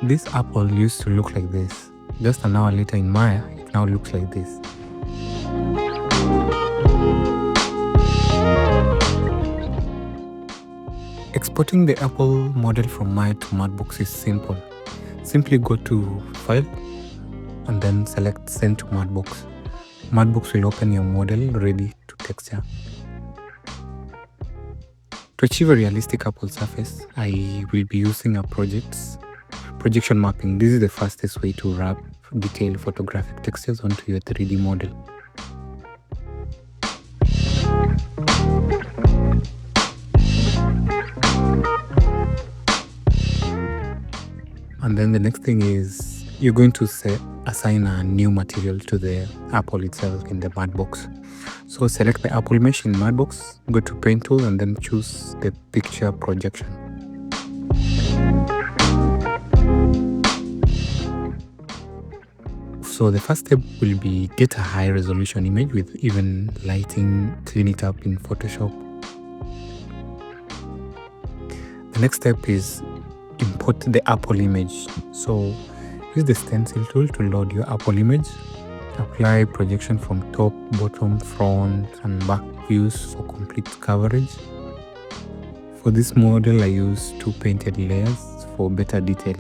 This apple used to look like this. Just an hour later in Maya, it now looks like this. Exporting the apple model from Maya to Mudbox is simple. Simply go to File and then select Send to Mudbox. Mudbox will open your model ready to texture. To achieve a realistic apple surface, I will be using a projection mapping. This is the fastest way to wrap detailed photographic textures onto your 3D model. And then the next thing is you're going to assign a new material to the apple itself in the Mudbox. So select the apple mesh in Mudbox, go to Paint tool and then choose the picture projection. So the first step will be get a high resolution image with even lighting, clean it up in Photoshop. The next step is import the Apple image. So use the stencil tool to load your Apple image. Apply projection from top, bottom, front and back views for complete coverage. For this model, I use 2 painted layers for better detail.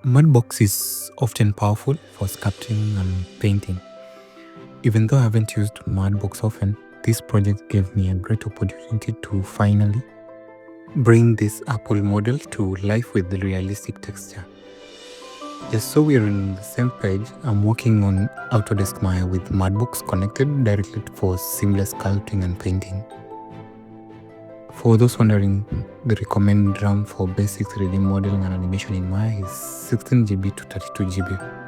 Mudbox is often powerful for sculpting and painting. Even though I haven't used Mudbox often, this project gave me a great opportunity to finally bring this Apple model to life with the realistic texture. Just so we're on the same page, I'm working on Autodesk Maya with Mudbox connected directly for seamless sculpting and painting. For those wondering, the recommended RAM for basic 3D modeling and animation in Maya is 16 GB to 32 GB.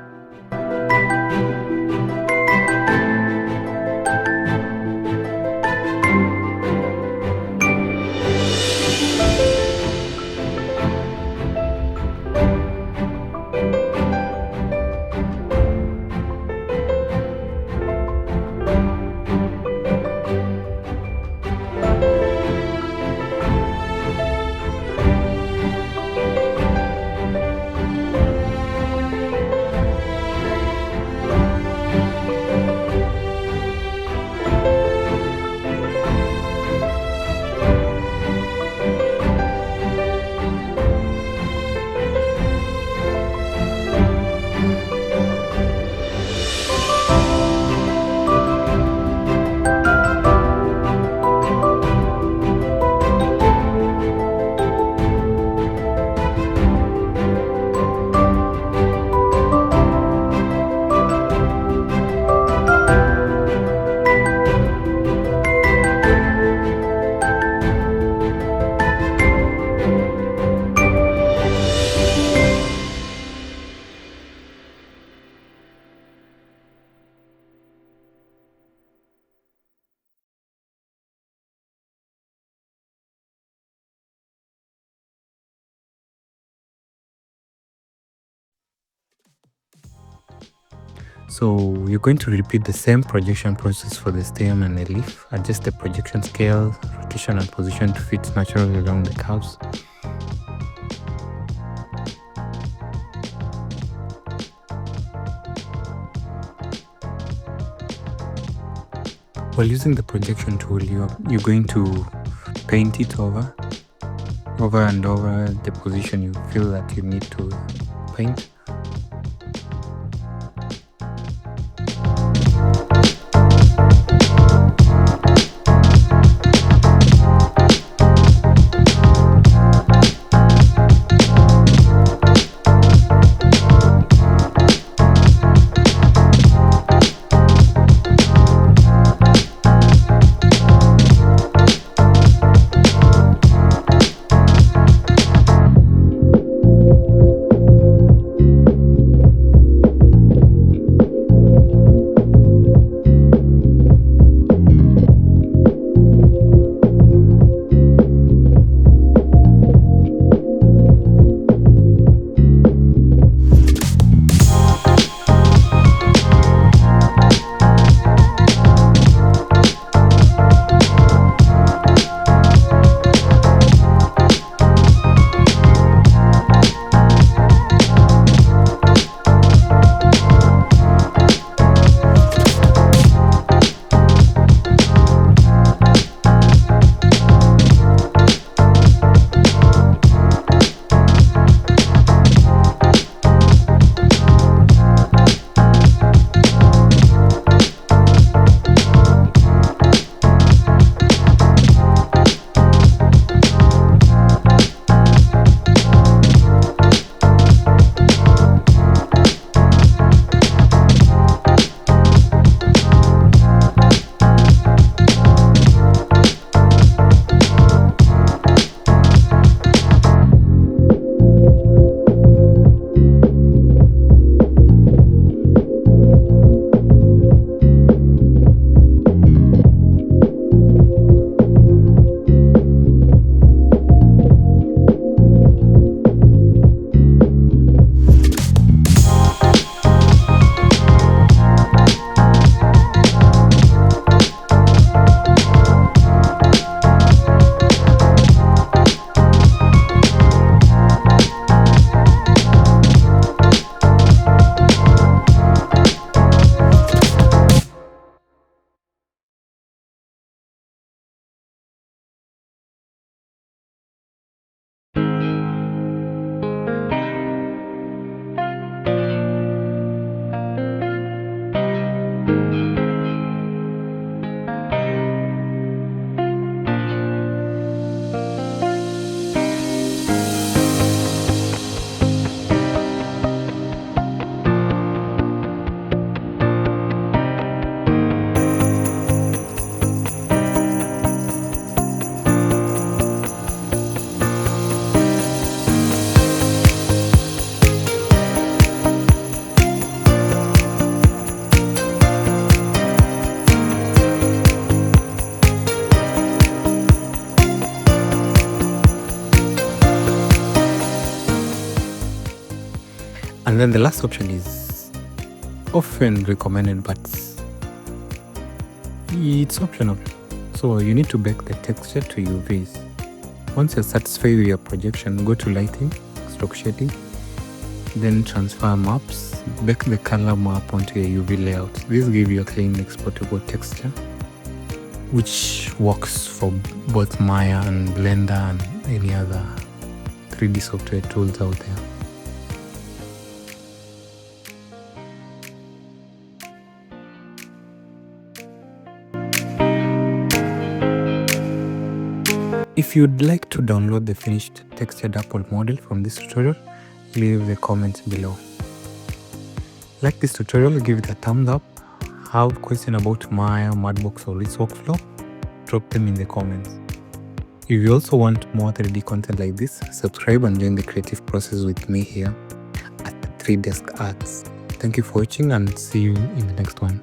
So you're going to repeat the same projection process for the stem and the leaf. Adjust the projection scale, rotation and position to fit naturally along the curves. While using the projection tool, you're going to paint it over and over the position you feel that you need to paint. And then the last option is often recommended, but it's optional. So you need to bake the texture to UVs. Once you're satisfied with your projection, go to lighting, stroke shading, then transfer maps, bake the color map onto your UV layout. This gives you a clean exportable texture, which works for both Maya and Blender and any other 3D software tools out there. If you'd like to download the finished textured apple model from this tutorial, leave the comments below. Like this tutorial, give it a thumbs up. Have questions about Maya, Mudbox or its workflow? Drop them in the comments. If you also want more 3D content like this, subscribe and join the creative process with me here at 3Desk Arts. Thank you for watching and see you in the next one.